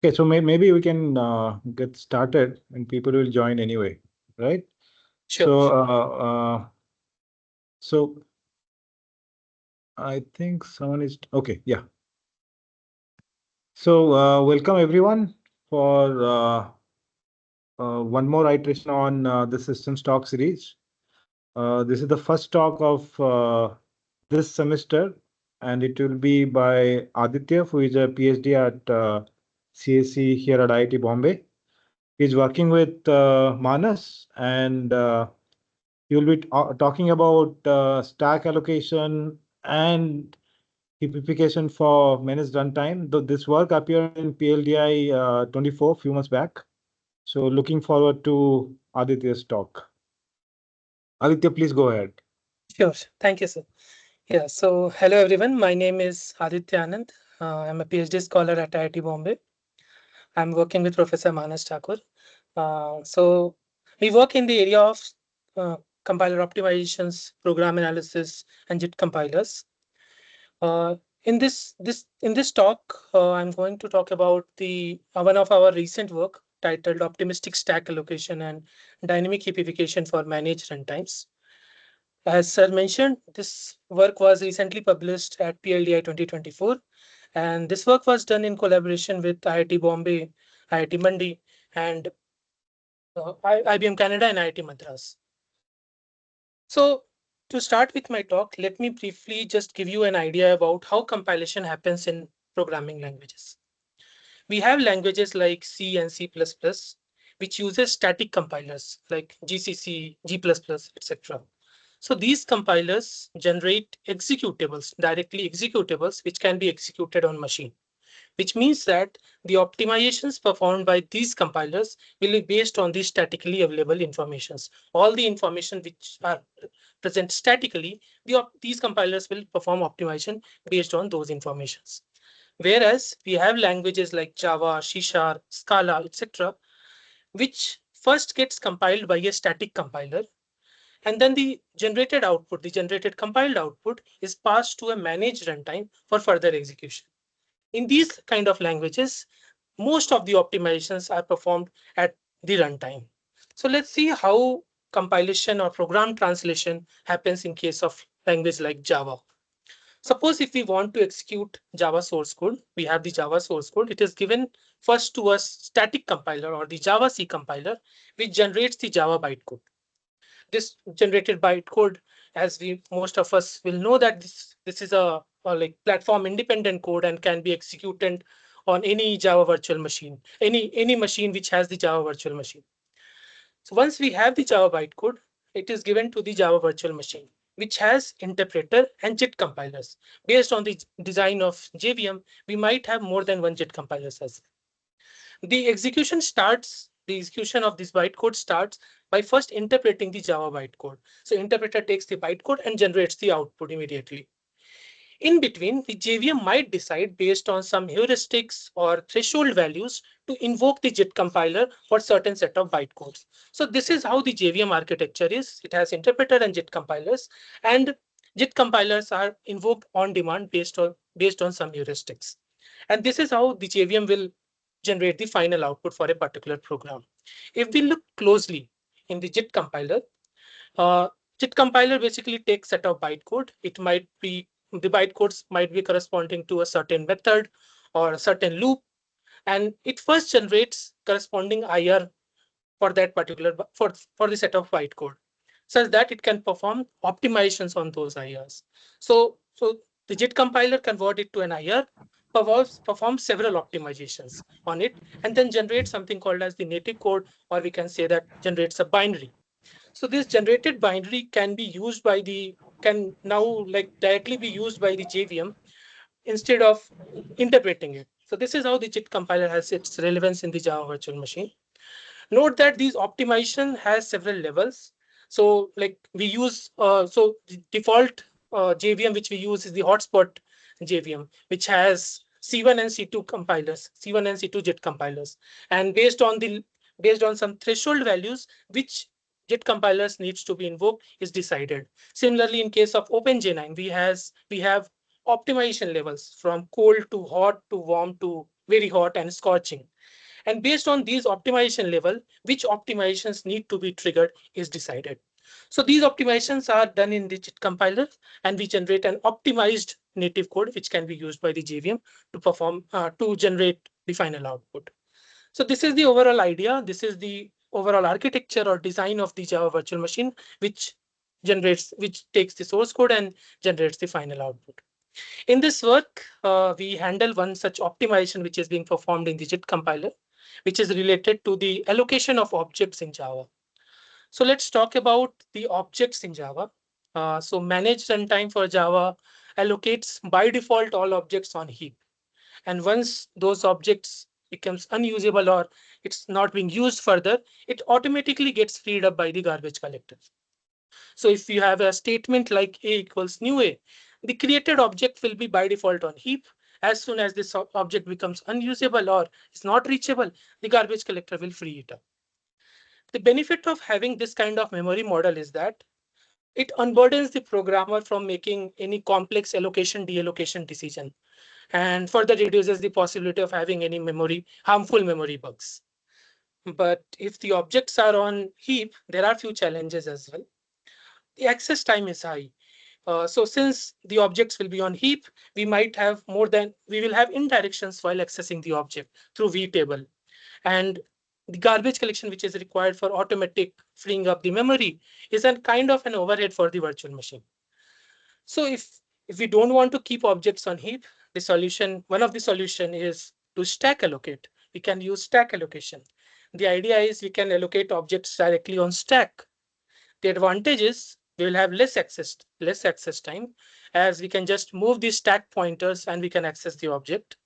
Okay, so maybe we can get started and people will join anyway, right? Sure. So, so I think someone is okay. Yeah. So, welcome everyone for one more iteration on the Systems Talk series. This is the first talk of this semester, and it will be by Aditya, who is a PhD at CSC here at IIT Bombay. He's working with Manas, and you'll be talking about stack allocation and typification for managed runtime. Though this work appeared in PLDI 24 few months back. So looking forward to Aditya's talk. Aditya, please go ahead. Sure. Thank you, sir. Yeah. So, hello everyone. My name is Aditya Anand. I'm a PhD scholar at IIT Bombay. I'm working with Professor Manas Thakur. So, we work in the area of uh, compiler optimizations, program analysis, and JIT compilers. Uh, in this talk, I'm going to talk about the one of our recent work titled "Optimistic Stack Allocation and Dynamic Heapification for Managed Runtimes." As Sir mentioned, this work was recently published at PLDI 2024, and this work was done in collaboration with IIT Bombay, IIT Mandi, and IBM Canada and IIT Madras. So, to start with my talk, let me briefly just give you an idea about how compilation happens in programming languages. We have languages like C and C++, which uses static compilers like GCC, G++, etc. So these compilers generate executables, directly executables, which can be executed on machine, which means that the optimizations performed by these compilers will be based on the statically available informations. All the information which are present statically, these compilers will perform optimization based on those informations. Whereas we have languages like Java, C Sharp, Scala, etc., which first gets compiled by a static compiler, and then the generated output, the generated compiled output, is passed to a managed runtime for further execution. In these kind of languages, most of the optimizations are performed at the runtime. So let's see how compilation or program translation happens in case of language like Java. Suppose if we want to execute Java source code, we have the Java source code. It is given first to a static compiler or the Java C compiler, which generates the Java bytecode. This generated bytecode, as we most of us will know, that this is a like platform independent code and can be executed on any Java virtual machine, any machine which has the Java virtual machine. So once we have the Java bytecode, it is given to the Java virtual machine, which has interpreter and JIT compilers. Based on the design of JVM, we might have more than one JIT compilers as well. The execution of this bytecode starts by first interpreting the Java bytecode. So interpreter takes the bytecode and generates the output immediately. In between, the JVM might decide based on some heuristics or threshold values to invoke the JIT compiler for certain set of bytecodes. So this is how the JVM architecture is. It has interpreter and JIT compilers, and JIT compilers are invoked on demand based on some heuristics. And this is how the JVM will generate the final output for a particular program. If we look closely in the JIT compiler, uh, JIT compiler basically takes set of bytecode. It might be the bytecodes might be corresponding to a certain method or a certain loop, and it first generates corresponding IR for that particular for the set of bytecode, such that it can perform optimizations on those IRs. So the JIT compiler convert it to an IR, performs several optimizations on it, and then generates something called as the native code, or we can say that generates a binary. So this generated binary can now like directly be used by the JVM instead of interpreting it. So this is how the JIT compiler has its relevance in the Java virtual machine. Note that these optimization has several levels. So like we use so the default JVM which we use is the hotspot JVM, which has C1 and C2 compilers, C1 and C2 JIT compilers, and based on some threshold values which JIT compilers needs to be invoked is decided. Similarly, in case of OpenJ9, we have optimization levels from cold to hot to warm to very hot and scorching. And based on these optimization level, which optimizations need to be triggered is decided. So these optimizations are done in the JIT compiler, and we generate an optimized native code which can be used by the JVM to perform to generate the final output. So this is the overall idea. This is the overall architecture or design of the Java virtual machine, which takes the source code and generates the final output. In this work, we handle one such optimization which is being performed in the JIT compiler, which is related to the allocation of objects in Java. So let's talk about the objects in Java. So managed runtime for Java allocates by default all objects on heap. And once those objects becomes unusable or it's not being used further, it automatically gets freed up by the garbage collector. So if you have a statement like a equals new a, the created object will be by default on heap. As soon as this object becomes unusable or is not reachable, the garbage collector will free it up. The benefit of having this kind of memory model is that it unburdens the programmer from making any complex allocation deallocation decision, and further reduces the possibility of having any harmful memory bugs. But if the objects are on heap, there are few challenges as well. The access time is high. So since the objects will be on heap, we will have indirections while accessing the object through vtable. And the garbage collection, which is required for automatic freeing up the memory, is a kind of an overhead for the virtual machine. So if we don't want to keep objects on heap, one of the solution is to stack allocate. We can use stack allocation. The idea is we can allocate objects directly on stack. The advantage is we will have less access time, as we can just move the stack pointers and we can access the object.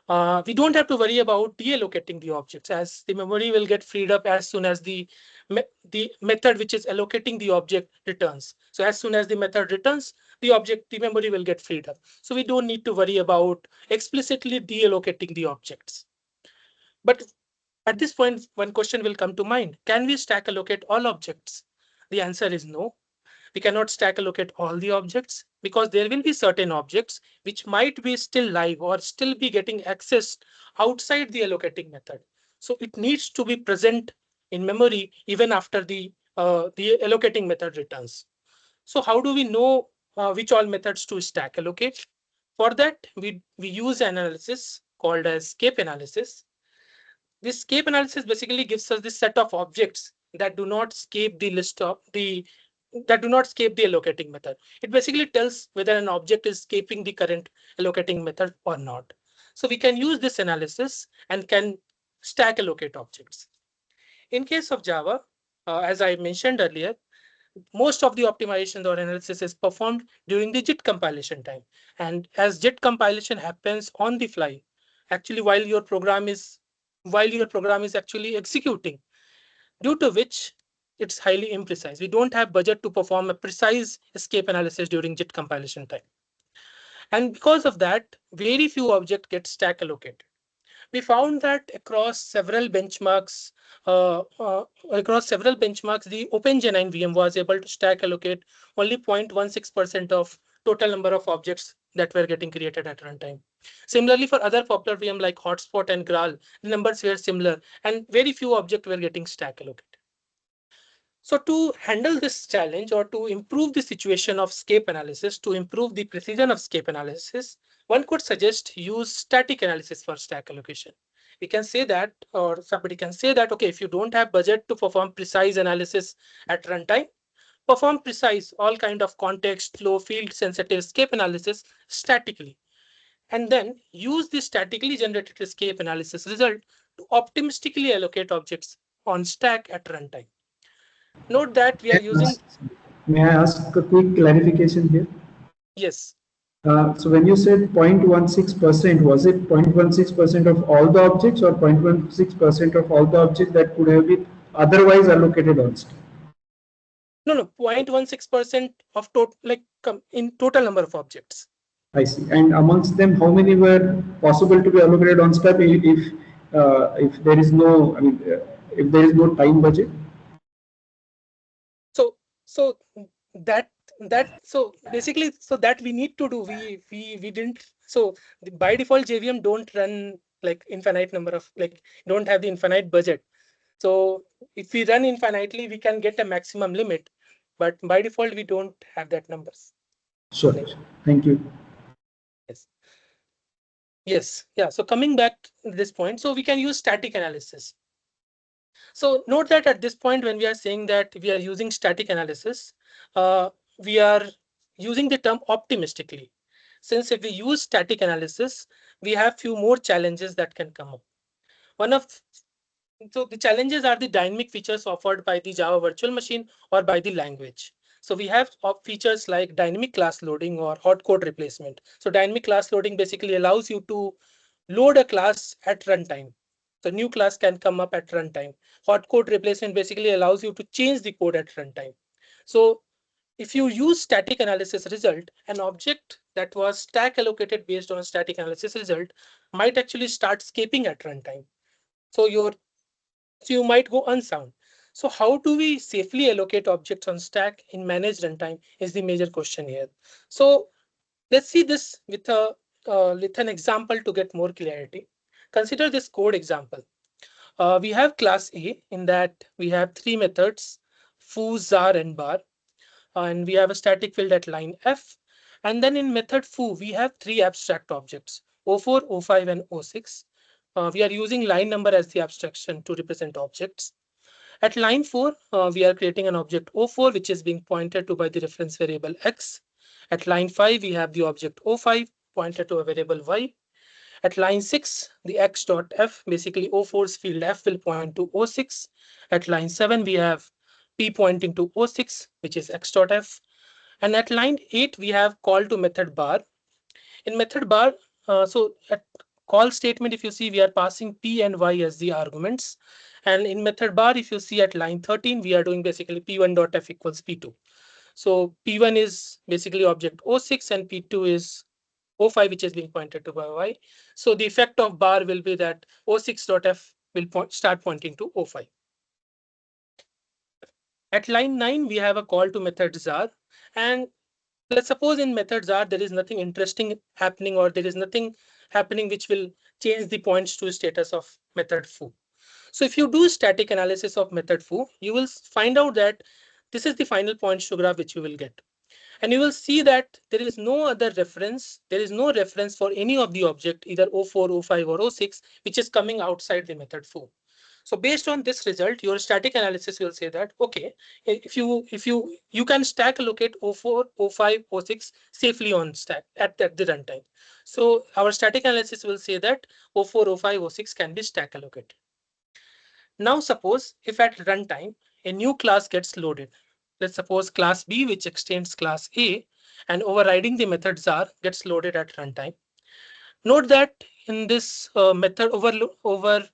We don't have to worry about deallocating the objects, as the memory will get freed up as soon as the method which is allocating the object returns. So as soon as the method returns, the memory will get freed up. So we don't need to worry about explicitly deallocating the objects. But at this point, one question will come to mind. Can we stack allocate all objects? The answer is no. We cannot stack allocate all the objects because there will be certain objects which might be still live or still be getting accessed outside the allocating method. So it needs to be present in memory even after the allocating method returns. So how do we know which all methods to stack allocate? For that, we use an analysis called as scape analysis. This scape analysis basically gives us this set of objects that do not scape the allocating method. It basically tells whether an object is escaping the current allocating method or not. So we can use this analysis and can stack allocate objects. In case of Java, as I mentioned earlier, most of the optimization or analysis is performed during the JIT compilation time. And as JIT compilation happens on the fly, actually while your program is actually executing, due to which it's highly imprecise. We don't have budget to perform a precise escape analysis during JIT compilation time. And because of that, very few objects get stack allocated. We found that across several benchmarks, the OpenGenine VM was able to stack allocate only 0.16% of total number of objects that were getting created at runtime. Similarly, for other popular VM like Hotspot and Graal, the numbers were similar and very few objects were getting stack allocated. So to handle this challenge or to improve the situation of scape analysis, to improve the precision of scape analysis, one could suggest use static analysis for stack allocation. We can say that, or somebody can say that, okay, if you don't have budget to perform precise analysis at runtime, perform precise all kind of context, flow, field sensitive scape analysis statically. And then use the statically generated scape analysis result to optimistically allocate objects on stack at runtime. Note that we are using. May I ask a quick clarification here? Yes. So when you said 0.16%, was it 0.16% of all the objects or 0.16% of all the objects that could have been otherwise allocated on stack? No, 0.16% of in total number of objects. I see. And amongst them, how many were possible to be allocated on stack if there is no, if there is no time budget? So that basically, so that we need to do, we didn't. So by default, JVM don't run like infinite number of, like, don't have the infinite budget. So if we run infinitely, we can get a maximum limit, but by default, we don't have that numbers. Sure. Thank you. Yes. Yes. Yeah. So coming back to this point, so we can use static analysis. So note that at this point, when we are saying that we are using static analysis, we are using the term optimistically. Since if we use static analysis, we have few more challenges that can come up. So the challenges are the dynamic features offered by the Java virtual machine or by the language. So we have features like dynamic class loading or hot code replacement. So dynamic class loading basically allows you to load a class at runtime. So new class can come up at runtime. Hot code replacement basically allows you to change the code at runtime. So if you use static analysis result, an object that was stack allocated based on static analysis result might actually start escaping at runtime. So you might go unsound. So how do we safely allocate objects on stack in managed runtime is the major question here. So let's see this with an example to get more clarity. Consider this code example. We have class A in that we have three methods, foo, zar, and bar, and we have a static field at line F. And then in method foo, we have three abstract objects, O4, O5, and O6. We are using line number as the abstraction to represent objects. At line 4, we are creating an object O4, which is being pointed to by the reference variable X. At line 5, we have the object O5 pointed to a variable Y. At line 6, the x.f, basically O4's field F will point to O6. At line 7, we have P pointing to O6, which is x.f. And at line 8, we have call to method bar. In method bar, so at call statement, if you see, we are passing P and Y as the arguments. And in method bar, if you see at line 13, we are doing basically P1.f equals P2. So P1 is basically object O6 and P2 is O5, which is being pointed to by Y. So the effect of bar will be that O6.f will start pointing to O5. At line 9, we have a call to method zar. And let's suppose in method zar, there is nothing interesting happening, or there is nothing happening which will change the points to status of method foo. So if you do static analysis of method foo, you will find out that this is the final points to graph which you will get. And you will see that there is no other reference. There is no reference for any of the object, either O4, O5, or O6, which is coming outside the method foo. So based on this result, your static analysis will say that, okay, if you can stack allocate O4, O5, O6 safely on stack at the runtime. So our static analysis will say that O4, O5, O6 can be stack allocated. Now suppose if at runtime a new class gets loaded. Let's suppose class B, which extends class A, and overriding the method zar gets loaded at runtime. Note that in this overridden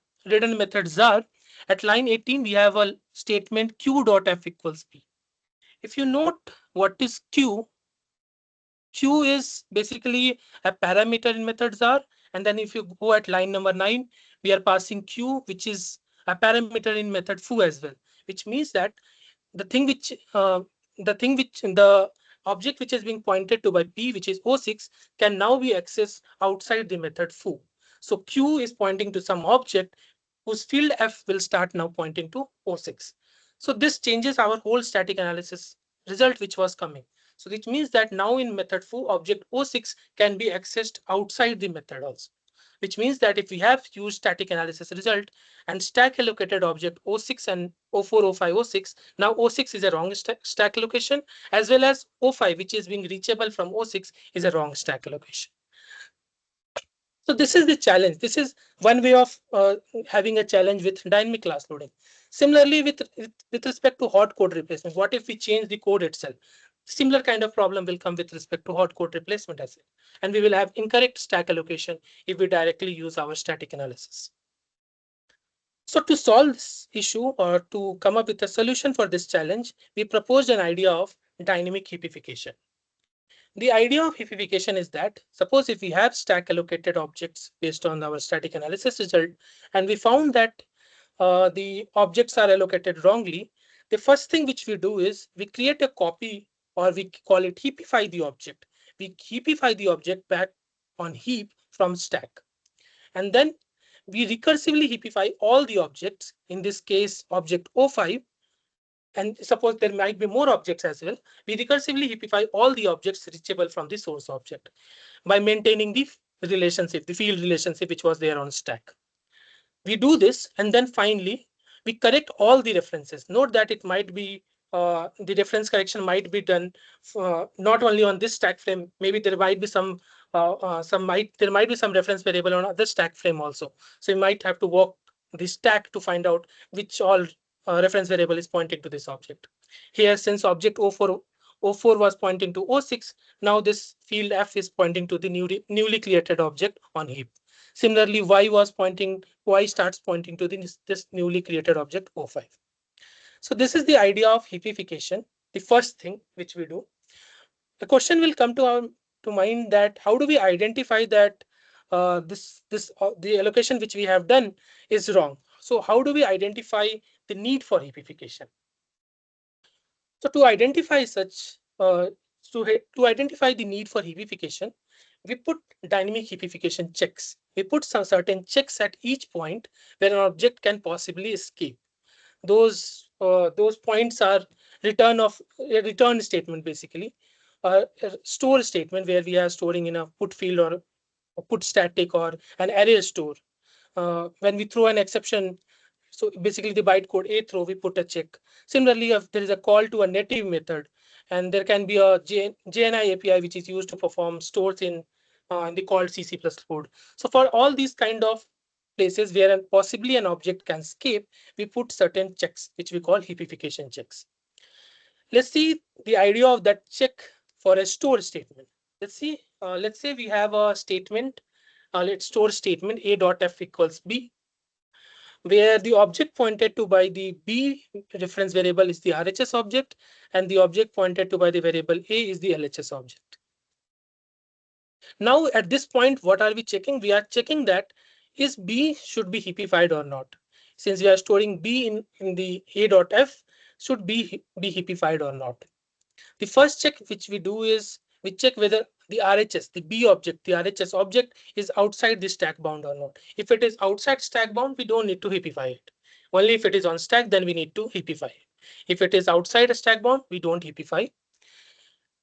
method zar, at line 18, we have a statement q.f equals p. If you note what is q, q is basically a parameter in method zar. And then if you go at line number 9, we are passing q, which is a parameter in method foo as well, which means that the thing which the object which is being pointed to by P, which is O6, can now be accessed outside the method foo. So Q is pointing to some object whose field F will start now pointing to O6. So this changes our whole static analysis result which was coming. So which means that now in method foo, object O6 can be accessed outside the method also. Which means that if we have used static analysis result and stack allocated object O6 and O4, O5, O6, now O6 is a wrong stack allocation, as well as O5, which is being reachable from O6, is a wrong stack allocation. So this is the challenge. This is one way of having a challenge with dynamic class loading. Similarly, with respect to hot code replacement, what if we change the code itself? Similar kind of problem will come with respect to hot code replacement as well. And we will have incorrect stack allocation if we directly use our static analysis. So to solve this issue, or to come up with a solution for this challenge, we proposed an idea of dynamic heapification. The idea of heapification is that, suppose if we have stack allocated objects based on our static analysis result, and we found that the objects are allocated wrongly, the first thing which we do is we create a copy or we call it heapify the object. We heapify the object back on heap from stack. And then we recursively heapify all the objects, in this case, object O5, and suppose there might be more objects as well. We recursively heapify all the objects reachable from the source object by maintaining the relationship, the field relationship, which was there on stack. We do this, and then finally we correct all the references. Note that it might be the reference correction might be done not only on this stack frame. Maybe there might be some there might be some reference variable on other stack frame also. So you might have to walk the stack to find out which all reference variable is pointing to this object. Here, since object O4 was pointing to O6, now this field F is pointing to the newly created object on heap. Similarly, Y starts pointing to this newly created object O5. So this is the idea of heapification, the first thing which we do. The question will come to mind that how do we identify that the allocation which we have done is wrong? So how do we identify the need for heapification? So to identify to identify the need for heapification, we put dynamic heapification checks. We put some certain checks at each point where an object can possibly escape. Those points are return statement, basically a store statement where we are storing in a put field or a put static or an array store. When we throw an exception, so basically the bytecode a throw, we put a check. Similarly, if there is a call to a native method, and there can be a JNI API which is used to perform stores in the called CC+ code. So for all these kind of places where possibly an object can escape, we put certain checks which we call heapification checks. Let's see the idea of that check for a store statement. Let's say we have a statement, let's store statement a.f equals b, where the object pointed to by the b reference variable is the RHS object, and the object pointed to by the variable a is the LHS object. Now at this point, what are we checking? We are checking that is b should be heapified or not. Since we are storing b in the a.f, should b be heapified or not. The first check which we do is we check whether the RHS, the B object, the RHS object is outside the stack bound or not. If it is outside stack bound, we don't need to heapify it. Only if it is on stack, then we need to heapify it. If it is outside a stack bound, we don't heapify.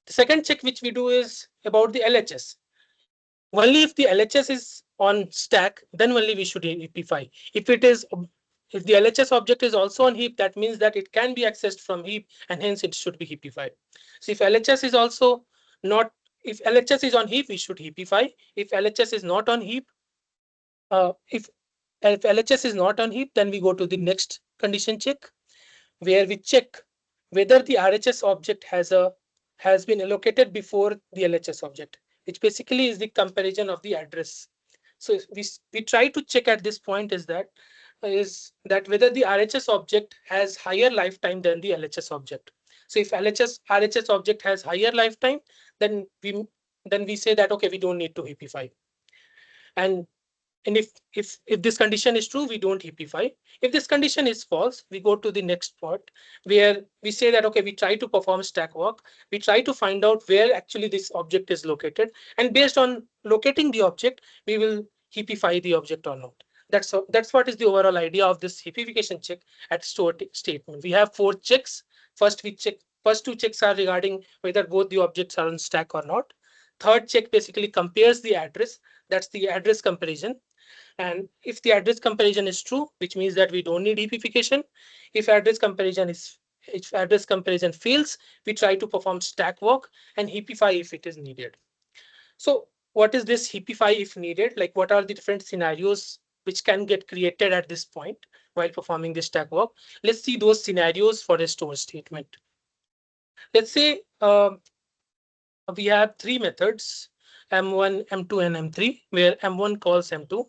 The second check which we do is about the LHS. Only if the LHS is on stack, then only we should heapify. If the LHS object is also on heap, that means that it can be accessed from heap, and hence it should be heapified. So if LHS is also not, if LHS is on heap, we should heapify. If LHS is not on heap, if LHS is not on heap, then we go to the next condition check, where we check whether the RHS object has been allocated before the LHS object, which basically is the comparison of the address. So we try to check at this point is that whether the RHS object has higher lifetime than the LHS object. So if RHS object has higher lifetime, then we say that okay, we don't need to heapify. And if this condition is true, we don't heapify. If this condition is false, we go to the next part where we say that okay, we try to perform stack walk. We try to find out where actually this object is located, and based on locating the object, we will heapify the object or not. That's what is the overall idea of this heapification check at store statement. We have 4 checks. First 2 checks are regarding whether both the objects are on stack or not. Third check basically compares the address. That's the address comparison. And if the address comparison is true, which means that we don't need heapification. If address comparison fails, we try to perform stack walk and heapify if it is needed. So what is this heapify if needed? Like, what are the different scenarios which can get created at this point while performing this stack walk? Let's see those scenarios for a store statement. Let's say we have 3 methods, M1, M2, and M3, where M1 calls M2,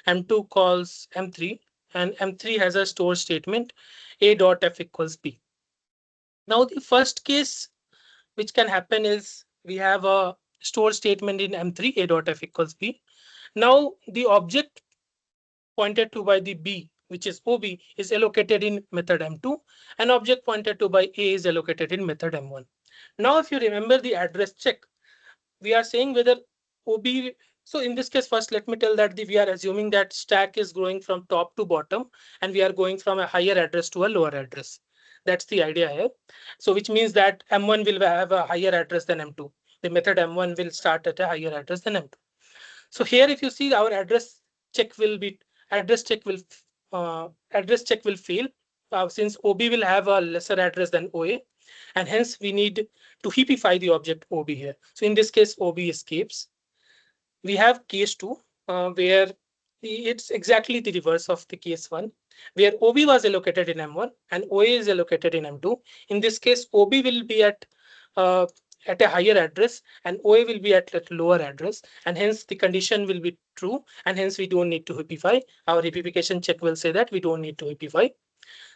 M2 calls M3, and M3 has a store statement a.f equals b. Now the first case which can happen is we have a store statement in M3 a.f equals b. Now the object pointed to by the b, which is OB, is allocated in method M2, and object pointed to by A is allocated in method M1. Now, if you remember the address check, we are saying whether OB. So in this case, first let me tell that we are assuming that stack is growing from top to bottom, and we are going from a higher address to a lower address. That's the idea here. So which means that M1 will have a higher address than M2. The method M1 will start at a higher address than M2. So here, if you see, our address check will fail since OB will have a lesser address than OA, and hence we need to heapify the object OB here. So in this case, OB escapes. We have case 2, where it's exactly the reverse of the case 1, where OB was allocated in M1 and OA is allocated in M2. In this case, OB will be uh, at a higher address and OA will be at a lower address, and hence the condition will be true, and hence we don't need to heapify. Our heapification check will say that we don't need to heapify.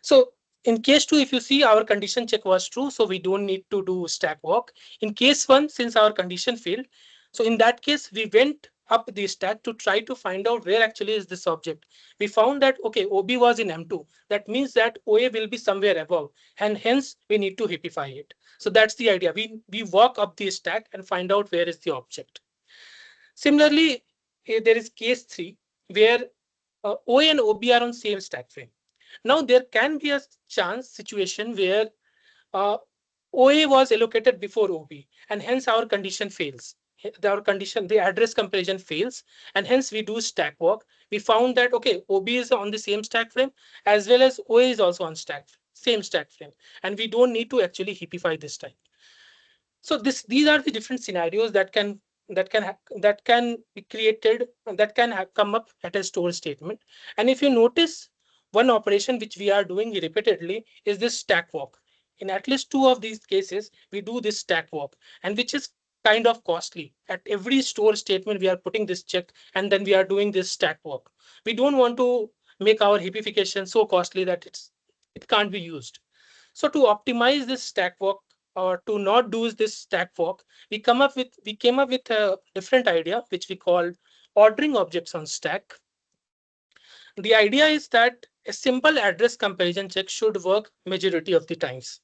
So in case 2, if you see, our condition check was true, so we don't need to do stack walk. In case 1, since our condition failed, so in that case, we went up the stack to try to find out where actually is this object. We found that, okay, OB was in M2. That means that OA will be somewhere above, and hence we need to heapify it. So that's the idea. We walk up the stack and find out where is the object. Similarly, there is case 3, where OA and OB are on same stack frame. Now there can be a chance situation where OA was allocated before OB, and hence our condition fails. The address comparison fails, and hence we do stack walk. We found that, okay, OB is on the same stack frame as well as OA is also on same stack frame, and we don't need to actually heapify this time. So these are the different scenarios that can be created, that can come up at a store statement. And if you notice, one operation which we are doing repeatedly is this stack walk. In at least 2 of these cases, we do this stack walk, and which is kind of costly. At every store statement, we are putting this check, and then we are doing this stack walk. We don't want to make our heapification so costly that it can't be used. So to optimize this stack walk, or to not do this stack walk, we came up with a different idea which we call ordering objects on stack. The idea is that a simple address comparison check should work majority of the times.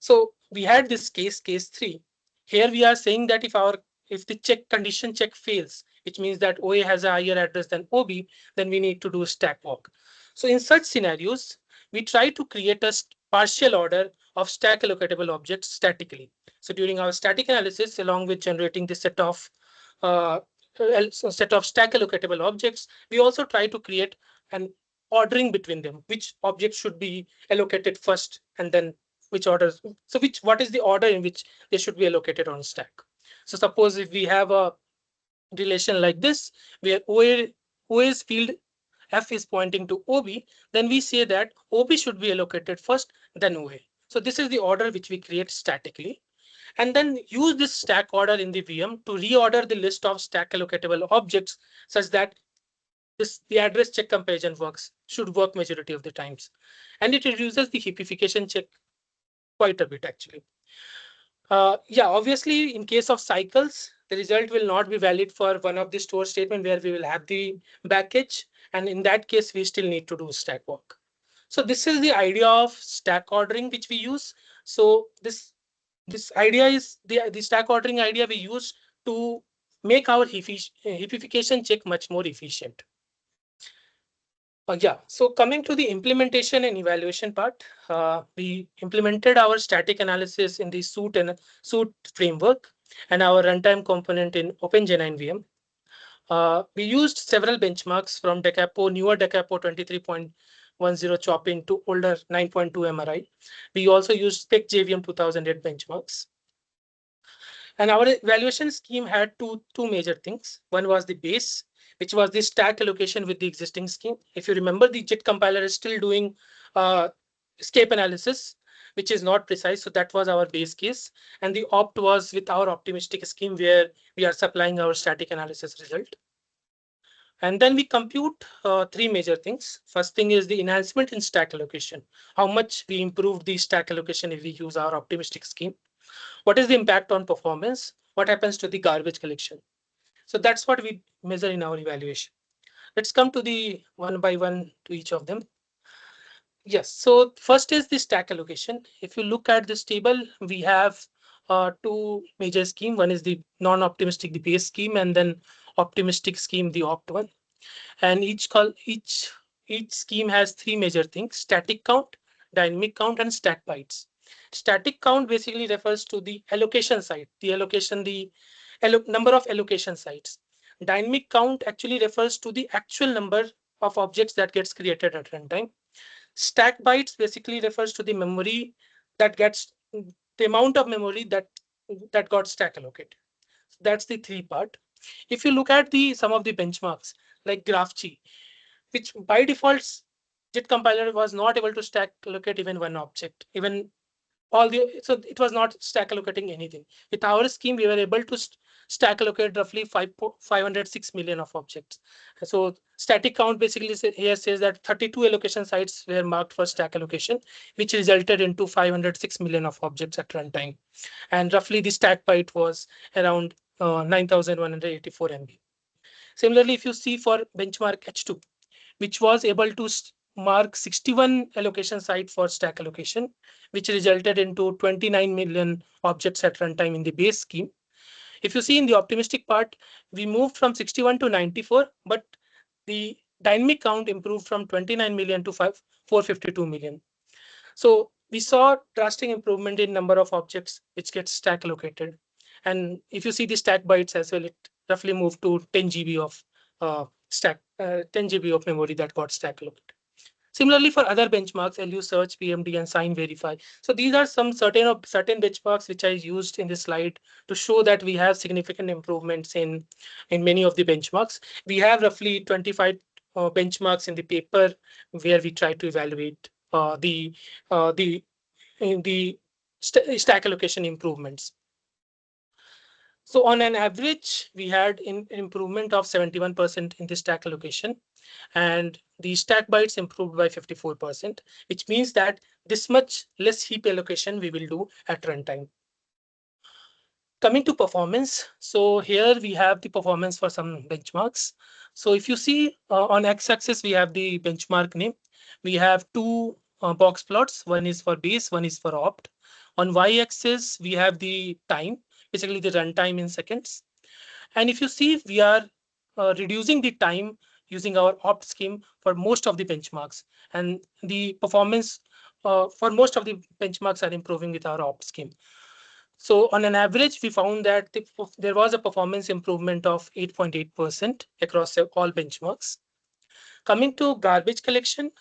So we had this case 3. Here we are saying that if the condition check fails, which means that OA has a higher address than OB, then we need to do stack walk. So in such scenarios, we try to create a partial order of stack allocatable objects statically. So during our static analysis, along with generating the set of stack allocatable objects, we also try to create an ordering between them, which objects should be allocated first, and then what is the order in which they should be allocated on stack. So suppose if we have a relation like this, where OA's field F is pointing to OB, then we say that OB should be allocated first, then OA. So this is the order which we create statically, and then use this stack order in the VM to reorder the list of stack allocatable objects such that the address check comparison should work majority of the times, and it reduces the heapification check quite a bit actually. Obviously, in case of cycles, the result will not be valid for one of the store statement where we will have the baggage, and in that case, we still need to do stack walk. So this is the idea of stack ordering which we use. So this idea is the stack ordering idea we use to make our heapification check much more efficient. So coming to the implementation and evaluation part, we implemented our static analysis in the suite framework and our runtime component in OpenGenine VM. We used several benchmarks from newer Decapo 23.10 chopping to older 9.2 MRI. We also used spec JVM 2008 benchmarks. And our evaluation scheme had two major things. One was the base, which was the stack allocation with the existing scheme. If you remember, the JIT compiler is still doing escape analysis, which is not precise. So that was our base case. And the opt was with our optimistic scheme where we are supplying our static analysis result. And then we compute 3 major things. First thing is the enhancement in stack allocation. How much we improved the stack allocation if we use our optimistic scheme. What is the impact on performance? What happens to the garbage collection? So that's what we measure in our evaluation. Let's come to the one by one to each of them. Yes. So first is the stack allocation. If you look at this table, we have two major scheme. One is the non-optimistic, the base scheme, and then optimistic scheme, the opt one. And each scheme has three major things: static count, dynamic count, and stack bytes. Static count basically refers to the allocation site, the allocation, the number of allocation sites. Dynamic count actually refers to the actual number of objects that gets created at runtime. Stack bytes basically refers to the memory that gets the amount of memory that got stack allocated. That's the three part. If you look at the some of the benchmarks like GraphG, which by default JIT compiler was not able to stack allocate even one object, even all the, so it was not stack allocating anything. With our scheme, we were able to stack allocate roughly 506 million of objects. So static count basically here says that 32 allocation sites were marked for stack allocation, which resulted into 506 million of objects at runtime. And roughly the stack byte was around 9184 MB. Similarly, if you see for benchmark H2, which was able to mark 61 allocation site for stack allocation, which resulted into 29 million objects at runtime in the base scheme. If you see in the optimistic part, we moved from 61 to 94, but the dynamic count improved from 29 million to 452 million. So we saw drastic improvement in number of objects which gets stack allocated. And if you see the stack bytes as well, it roughly moved to 10 GB of 10 GB of memory that got stack allocated. Similarly, for other benchmarks, LU search, PMD, and sign verify. So these are some certain benchmarks which I used in this slide to show that we have significant improvements in many of the benchmarks. We have roughly 25 benchmarks in the paper where we try to evaluate the stack allocation improvements. So on an average, we had an improvement of 71% in the stack allocation, and the stack bytes improved by 54%, which means that this much less heap allocation we will do at runtime. Coming to performance, so here we have the performance for some benchmarks. So if you see on x-axis, we have the benchmark name. We have two box plots. One is for base, one is for opt. On y-axis, we have the time, basically the runtime in seconds. And if you see, we are reducing the time using our opt scheme for most of the benchmarks, and the performance for most of the benchmarks are improving with our opt scheme. So on an average, we found that there was a performance improvement of 8.8% across all benchmarks. Coming to garbage collection,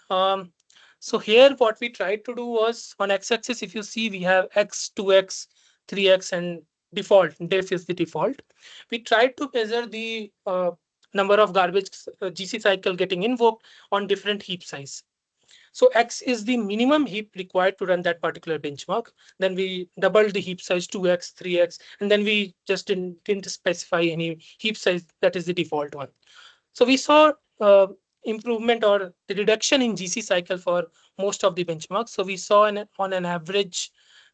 so here what we tried to do was on x-axis, if you see, we have x, 2x, 3x, and default. Def is the default. We tried to measure the number of garbage GC cycle getting invoked on different heap size. So X is the minimum heap required to run that particular benchmark. Then we doubled the heap size 2x, 3x, and then we just didn't specify any heap size. That is the default one. So we saw improvement or the reduction in GC cycle for most of the benchmarks. So we saw on an average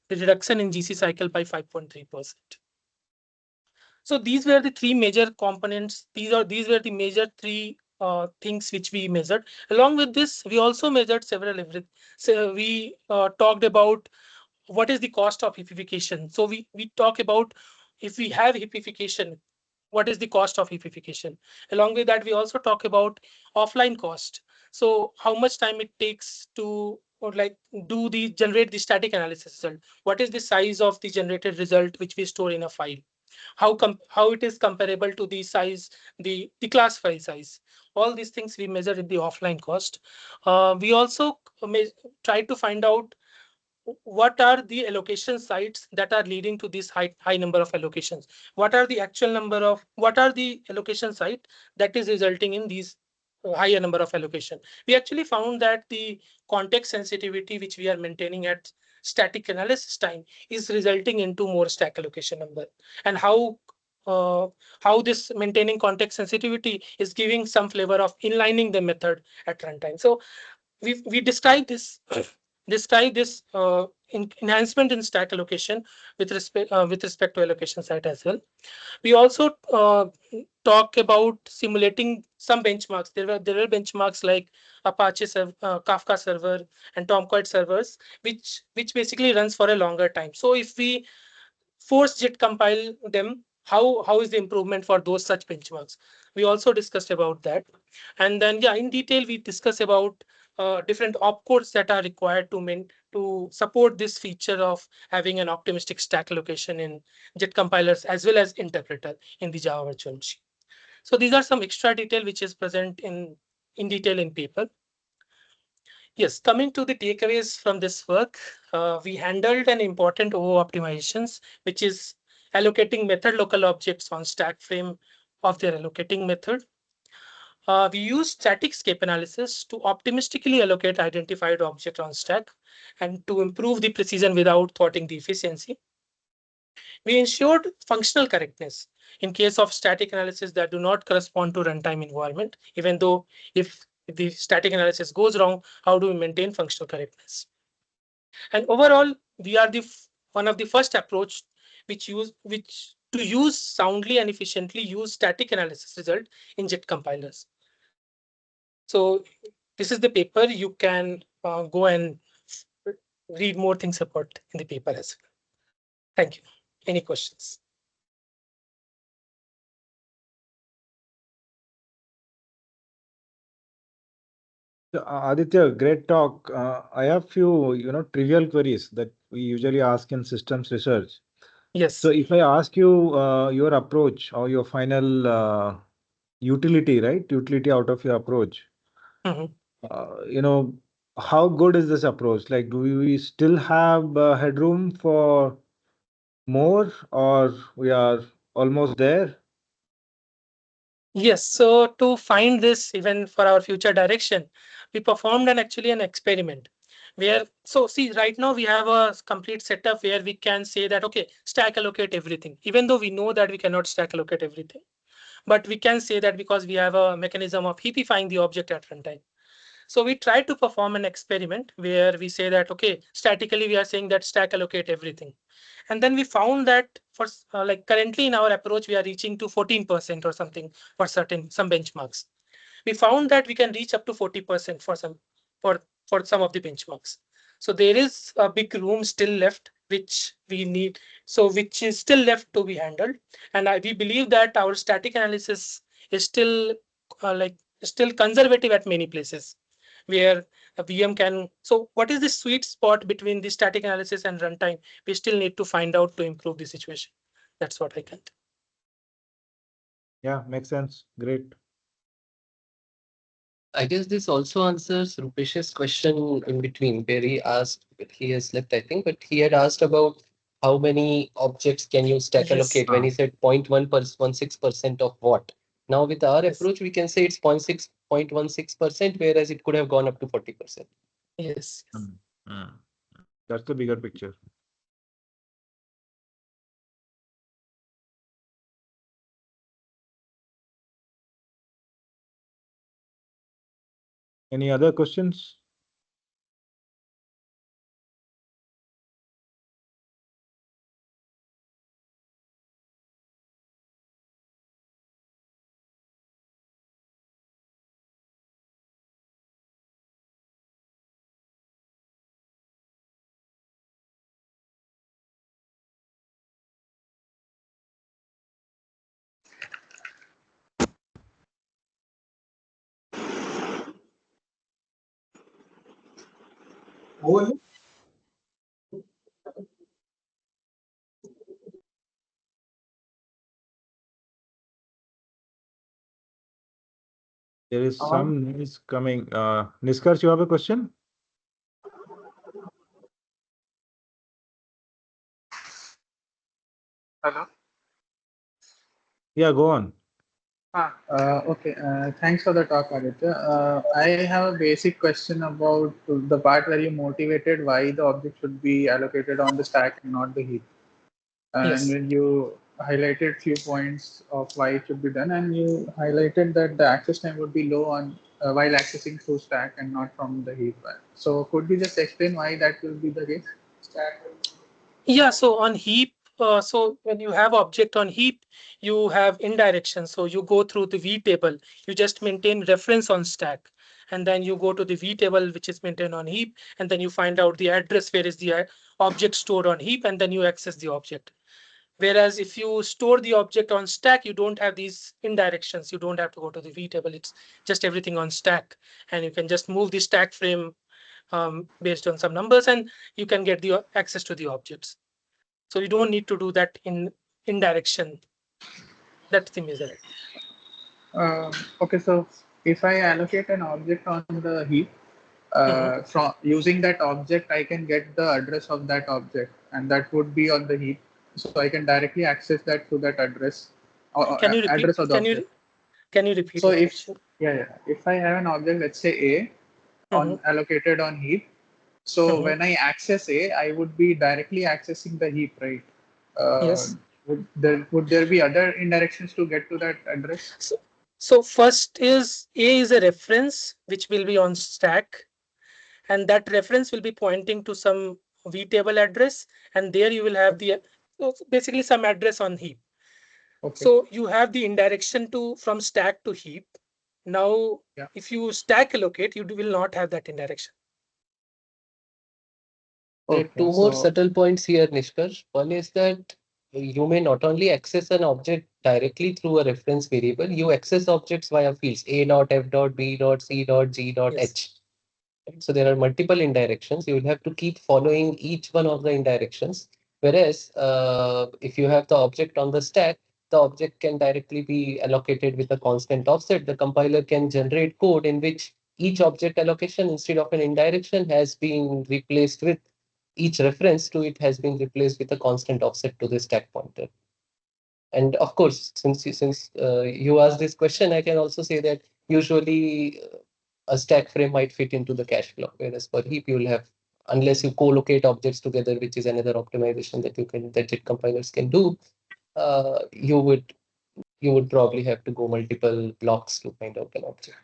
the reduction in GC cycle by 5.3%. So these were the three major components. These were the major three things which we measured. Along with this, we also measured several everything. So we talked about what is the cost of heapification. So we talk about if we have heapification, what is the cost of heapification. Along with that, we also talk about offline cost. So how much time it takes to or like generate the static analysis result. What is the size of the generated result which we store in a file? How it is comparable to the size, the class file size. All these things we measure in the offline cost. We also try to find out what are the allocation sites that are leading to this high number of allocations. What are the allocation site that is resulting in these higher number of allocation. We actually found that the context sensitivity which we are maintaining at static analysis time is resulting into more stack allocation number, and how this maintaining context sensitivity is giving some flavor of inlining the method at runtime. So we describe this enhancement in stack allocation with respect to allocation site as well. We also talk about simulating some benchmarks. There were benchmarks like Apache server, Kafka server, and Tomcat servers, which basically runs for a longer time. So if we force JIT compile them, how is the improvement for those such benchmarks? We also discussed about that. And then yeah, in detail we discuss about different opcodes that are required to support this feature of having an optimistic stack allocation in JIT compilers as well as interpreter in the Java virtual machine. So these are some extra detail which is present in detail in paper. Yes, coming to the takeaways from this work, we handled an important OO optimizations, which is allocating method local objects on stack frame of their allocating method. We use static scape analysis to optimistically allocate identified object on stack and to improve the precision without thwarting the efficiency. We ensured functional correctness in case of static analysis that do not correspond to runtime environment, even though if the static analysis goes wrong, how do we maintain functional correctness? And overall, we are one of the first approach which to use soundly and efficiently use static analysis result in JIT compilers. So this is the paper. You can go and read more things about in the paper as well. Thank you. Any questions? Aditya, great talk. I have few, trivial queries that we usually ask in systems research. Yes. So if I ask you your approach or your final utility, right? Utility out of your approach, how good is this approach? Like, do we still have headroom for more, or we are almost there? Yes, so to find this even for our future direction, we performed actually an experiment where, so see, right now we have a complete setup where we can say that, okay, stack allocate everything, even though we know that we cannot stack allocate everything. But we can say that because we have a mechanism of heapifying the object at runtime. So we tried to perform an experiment where we say that, okay, statically we are saying that stack allocate everything. And then we found that for like currently in our approach, we are reaching to 14% or something for some benchmarks. We found that we can reach up to 40% for some of the benchmarks. So there is a big room still left, which we need. So which is still left to be handled. And we believe that our static analysis is still still conservative at many places where a VM can. So what is the sweet spot between the static analysis and runtime? We still need to find out to improve the situation. That's what I can. Yeah, makes sense. Great. I guess this also answers Rupesh's question in between where he asked, but he has left, I think, but he had asked about how many objects can you stack allocate when he said 0.16% of what. Now with our approach, we can say it's 0.16%, whereas it could have gone up to 40%. Yes. That's the bigger picture. Any other questions? There is some noise coming. Niskarsh, you have a question? Hello. Yeah, go on. Okay. Thanks for the talk, Aditya. I have a basic question about the part where you motivated why the object should be allocated on the stack and not the heap. And when you highlighted few points of why it should be done, and you highlighted that the access time would be low on while accessing through stack and not from the heap. So could you just explain why that will be the case? Yeah, so on heap, so when you have object on heap, you have indirection. So you go through the V table. You just maintain reference on stack, and then you go to the V table, which is maintained on heap, and then you find out the address where is the object stored on heap, and then you access the object. Whereas if you store the object on stack, you don't have these indirections. You don't have to go to the V table. It's just everything on stack, and you can just move the stack frame based on some numbers, and you can get the access to the objects. So you don't need to do that in indirection. That's the major idea. Okay, so if I allocate an object on the heap, from using that object, I can get the address of that object, and that would be on the heap. So I can directly access that through that address, or Can you repeat? address of the object. Can you repeat So your if question? if I have an object, let's say A, on allocated on heap, so when I access A, I would be directly accessing the heap, right? Yes. Would there be other indirections to get to that address? So first is A is a reference which will be on stack, and that reference will be pointing to some V table address, and there you will have the basically some address on heap. Okay. So you have the indirection to from stack to heap. Now, if you stack allocate, you will not have that indirection. Okay, two more subtle points here, Nishkarsh. One is that you may not only access an object directly through a reference variable, you access objects via fields A dot, F dot, B dot, C dot, G dot, H. So there are multiple indirections. You will have to keep following each one of the indirections. Whereas if you have the object on the stack, the object can directly be allocated with a constant offset. The compiler can generate code in which each object allocation instead of an indirection has been replaced with each reference to it has been replaced with a constant offset to the stack pointer. And of course, since you asked this question, I can also say that usually a stack frame might fit into the cache block, whereas for heap you'll have, unless you co-locate objects together, which is another optimization that JIT compilers can do, you would probably have to go multiple blocks to find out an object.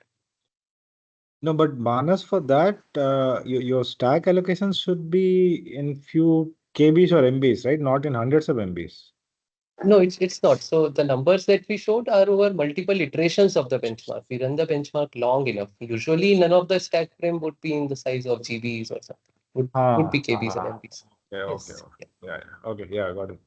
No, but Manas, for that, your stack allocations should be in few KBs or MBs, right? Not in hundreds of MBs. No, it's not. So the numbers that we showed are over multiple iterations of the benchmark. We run the benchmark long enough. Usually, none of the stack frame would be in the size of GBs or something. Would be KBs and MBs. Okay, yeah, got it.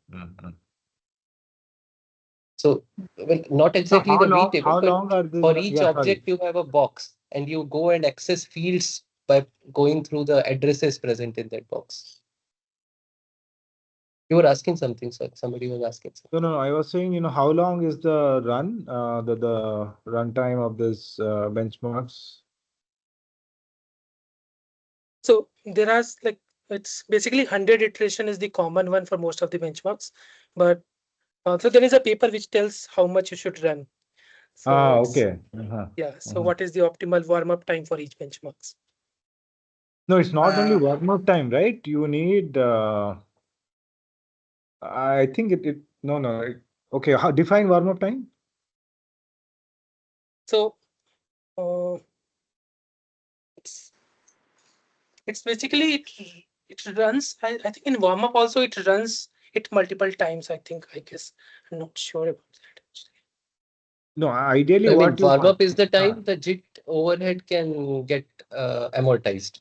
So, well, not exactly the V table, but for each object you have a box, and you go and access fields by going through the addresses present in that box. You were asking something, sir. Somebody was asking something. No. I was saying, how long is the run, the runtime of this benchmarks? So there are it's basically 100 iteration is the common one for most of the benchmarks, but so there is a paper which tells how much you should run. So okay. Yeah. So what is the optimal warm-up time for each benchmarks? No, it's not only warm-up time, right? You need, I think okay, how define warm-up time? So it's basically it runs. I think in warm-up also it runs it multiple times. I guess I'm not sure about that. No, ideally, I what mean, you warm-up is the time the JIT overhead can get amortized.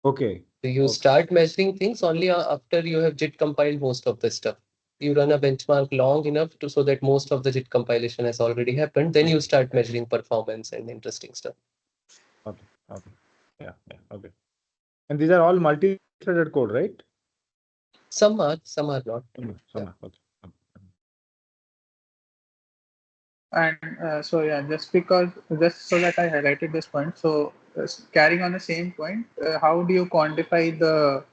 Okay. So you start measuring things only after you have JIT compiled most of the stuff. You run a benchmark long enough so that most of the JIT compilation has already happened. Then you start measuring performance and interesting stuff. Okay. Yeah. Okay. And these are all multi-threaded code, right? Some are not. Some are. Okay. And so just so that I highlighted this point, so carrying on the same point, how do you quantify the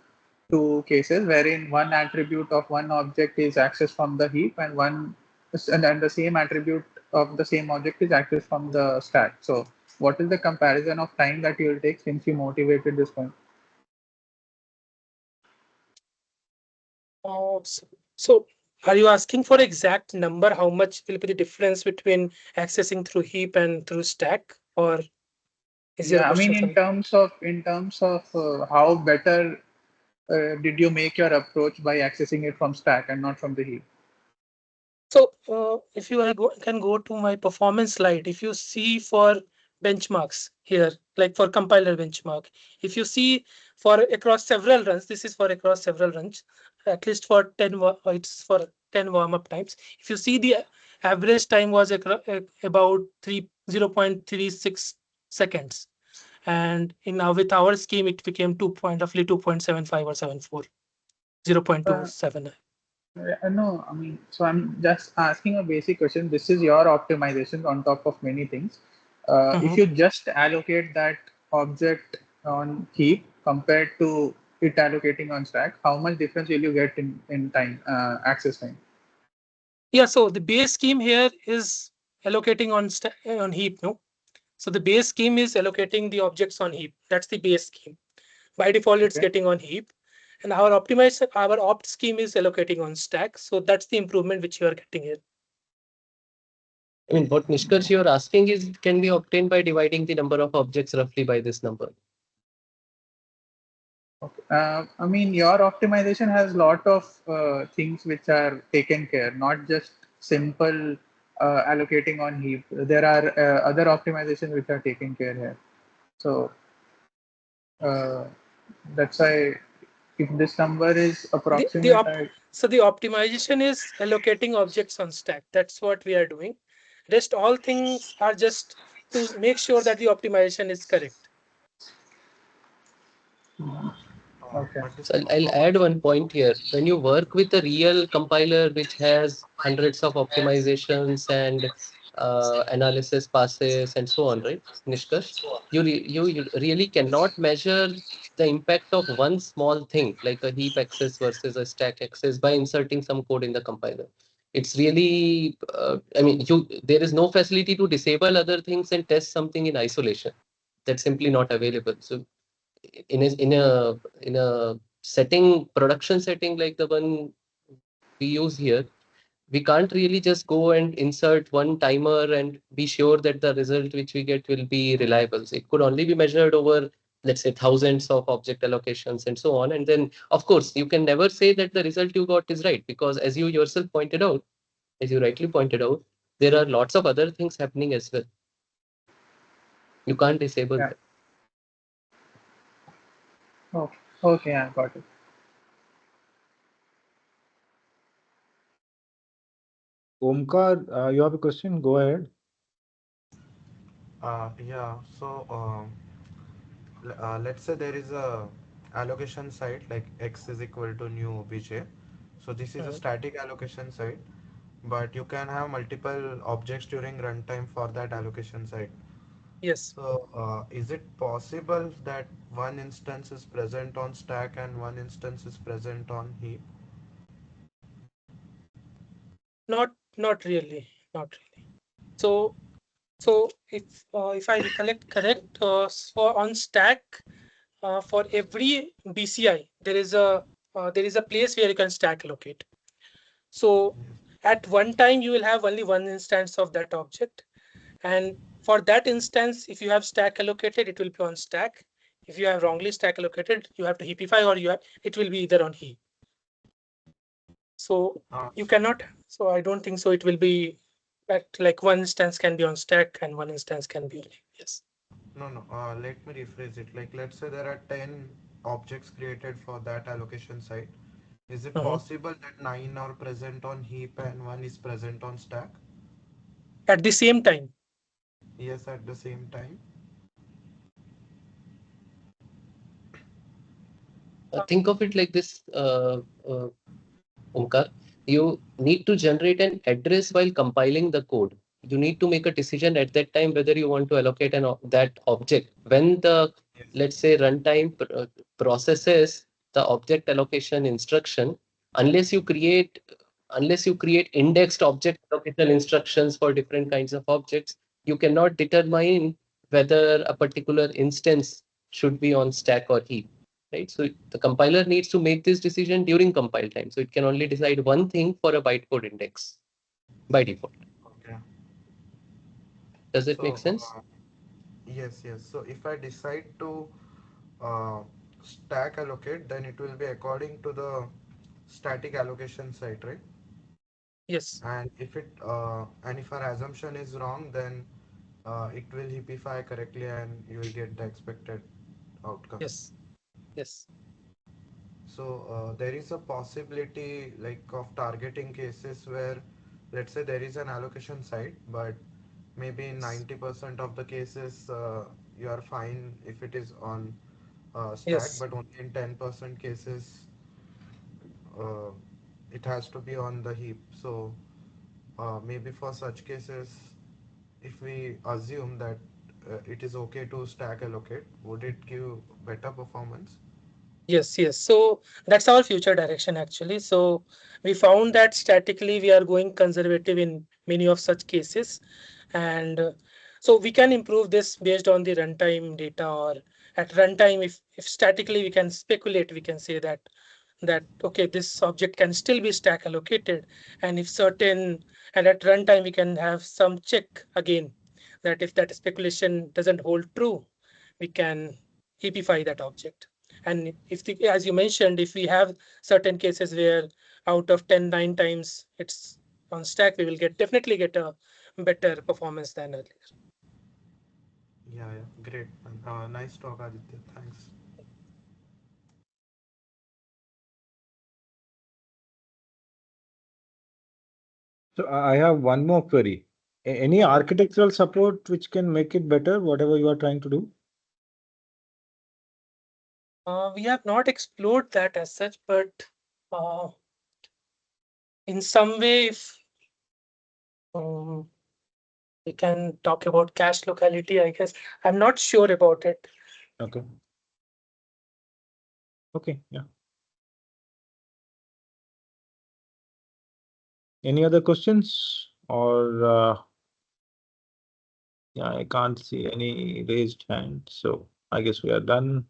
two cases wherein one attribute of one object is accessed from the heap and the same attribute of the same object is accessed from the stack? So what is the comparison of time that you will take since you motivated this point? So are you asking for exact number? How much will be the difference between accessing through heap and through stack, or is your question? I mean, in terms of how better did you make your approach by accessing it from stack and not from the heap? So if you can go to my performance slide, if you see for benchmarks here, like for compiler benchmark, if you see for across several runs, this is for across several runs, at least for 10, it's for 10 warm-up times. If you see the average time was about 0.36 seconds. And in with our scheme, it became roughly 2.75 or 74, 0.27. No, I mean, so I'm just asking a basic question. This is your optimization on top of many things. If Mhm. you just allocate that object on heap compared to it allocating on stack, how much difference will you get in time, access time? Yeah, so the base scheme here is allocating on heap, no? So the base scheme is allocating the objects on heap. That's the base scheme. By default, it's Okay. getting on heap. And our opt scheme is allocating on stack. So that's the improvement which you are getting here. I mean, what Nishkarsh you're asking is, can be obtained by dividing the number of objects roughly by this number. Okay. I mean, your optimization has a lot of things which are taken care, not just simple allocating on heap. There are other optimizations which are taken care here. So uh, that's why if this number is approximate, So the optimization is allocating objects on stack. That's what we are doing. Rest all things are just to make sure that the optimization is correct. okay. So I'll add one point here. When you work with a real compiler which has hundreds of optimizations and analysis passes and so on, right, Nishkarsh, you really cannot measure the impact of one small thing like a heap access versus a stack access by inserting some code in the compiler. It's really, I mean, there is no facility to disable other things and test something in isolation. That's simply not available. So in a production setting like the one we use here, we can't really just go and insert one timer and be sure that the result which we get will be reliable. So it could only be measured over, let's say, thousands of object allocations and so on. And then, of course, you can never say that the result you got is right, because as you yourself pointed out, as you rightly pointed out, there are lots of other things happening as well. You can't disable Yeah. them. Oh, okay, I got it. Omkar, you have a question? Go ahead. Yeah, so let's say there is a allocation site like x is equal to new obj. So this is a Mhm. static allocation site, but you can have multiple objects during runtime for that allocation site. Yes. So is it possible that one instance is present on stack and one instance is present on heap? Not really. Not really. So if I recollect correct, for on stack, for every BCI, there is a place where you can stack allocate. So at one time you will have only one instance of that object, and for that instance, if you have stack allocated, it will be on stack. If you have wrongly stack allocated, you have to heapify, or it will be either on heap. So you So cannot. So I don't think so. It will be at like one instance can be on stack and one instance can be on heap. Yes. no, let me rephrase it. Like, let's say there are 10 objects created for that allocation site. Is it Mhm. possible that 9 are present on heap and one is present on stack? At the same time. Yes, at the same time. Think of it like this, Omkar. You need to generate an address while compiling the code. You need to make a decision at that time whether you want to allocate that object. When the, Yes. let's say, runtime processes the object allocation instruction, unless you create indexed object allocation instructions for different kinds of objects, you cannot determine whether a particular instance should be on stack or heap. Right? So the compiler needs to make this decision during compile time. So it can only decide one thing for a bytecode index by default. Okay. Does it make So, sense? yes, yes. So if I decide to uh, stack allocate, then it will be according to the static allocation site, right? Yes. And if our assumption is wrong, then it will heapify correctly and you will get the expected outcome. Yes. Yes. So there is a possibility like of targeting cases where, let's say there is an allocation site, but maybe in 90% of the cases you are fine if it is on stack, Yes. but only in 10% cases uh, it has to be on the heap. So maybe for such cases, if we assume that it is okay to stack allocate, would it give better performance? Yes, yes. So that's our future direction actually. So we found that statically we are going conservative in many of such cases. And so we can improve this based on the runtime data, or at runtime, if statically we can speculate, we can say that okay, this object can still be stack allocated. And if certain, and at runtime we can have some check again that if that speculation doesn't hold true, we can heapify that object. And if the, as you mentioned, if we have certain cases where out of 10, 9 times it's on stack, we will definitely get a better performance than earlier. Yeah, yeah, great. And, nice talk, Aditya. Thanks. So I have one more query. Any architectural support which can make it better, whatever you are trying to do? We have not explored that as such, but uh, in some way, if we can talk about cache locality, I guess. I'm not sure about it. Okay. Okay, yeah. Any other questions or yeah, I can't see any raised hand, so I guess we are done.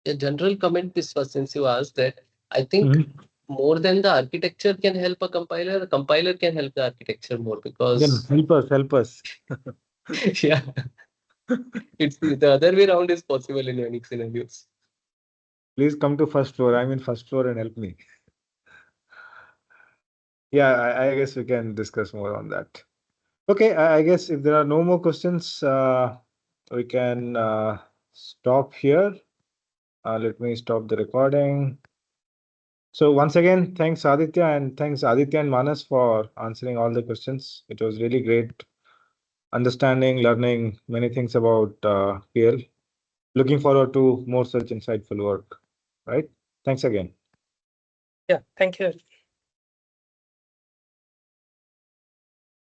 A general comment is first, since you asked that, I think Mhm. more than the architecture can help a compiler, the compiler can help the architecture more Then because help us. yeah, it's the other way around is possible in many scenarios. Please come to first floor. I'm in first floor and help me. Yeah, I guess we can discuss more on that. Okay, I guess if there are no more questions, we can stop here. Let me stop the recording. So once again, thanks Aditya, and thanks Aditya and Manas for answering all the questions. It was really great understanding, learning many things about PL. Looking forward to more such insightful work. Right? Thanks again. Yeah, thank you.